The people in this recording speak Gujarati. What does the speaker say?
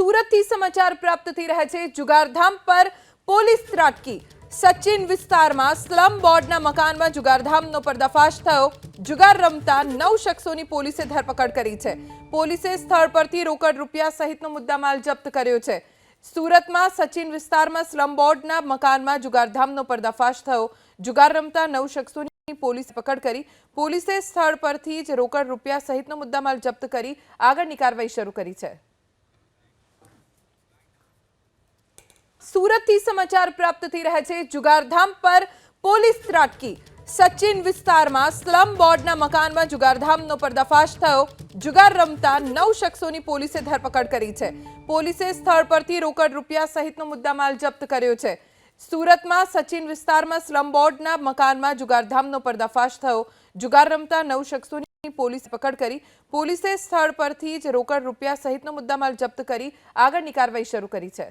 સુરતથી સમાચાર પ્રાપ્ત થઈ રહ્યા છે। જુગારધામ પર પોલીસ ત્રાટકી। સચિન વિસ્તારમાં સ્લમ બોર્ડના મકાનમાં જુગારધામનો પર્દાફાશ થયો। જુગાર રમતા 9 શખ્સોની પોલીસે ધરપકડ કરી છે। પોલીસે સ્થળ પરથી રોકડ રૂપિયા સહિતનો મુદ્દામાલ જપ્ત કર્યો છે। સુરતમાં સચિન વિસ્તારમાં સ્લમ બોર્ડના મકાનમાં જુગારધામનો પર્દાફાશ થયો। જુગાર રમતા 9 શખ્સોની પોલીસે પકડ કરી। પોલીસે સ્થળ પરથી જ રોકડ રૂપિયા સહિતનો મુદ્દામાલ જપ્ત કરી આગળની કાર્યવાહી શરૂ કરી છે। સુરતથી સમાચાર પ્રાપ્ત થઈ રહ્યા છે। જુગારધામ પર પોલીસ ત્રાટકી। સચિન વિસ્તારમાં સ્લમ બોર્ડના મકાનમાં જુગારધામનો પર્દાફાશ થયો। જુગાર રમતા 9 શખ્સોની પોલીસે ધરપકડ કરી છે। પોલીસે સ્થળ પરથી રોકડ રૂપિયા સહિતનો મુદ્દામાલ જપ્ત કર્યો છે। સુરતમાં સચિન વિસ્તારમાં સ્લમ બોર્ડના મકાનમાં જુગારધામનો પર્દાફાશ થયો। જુગાર રમતા 9 શખ્સોની પોલીસે પકડ કરી। પોલીસે સ્થળ પરથી જ રોકડ રૂપિયા સહિતનો મુદ્દામાલ જપ્ત કરી આગળની કાર્યવાહી શરૂ કરી છે।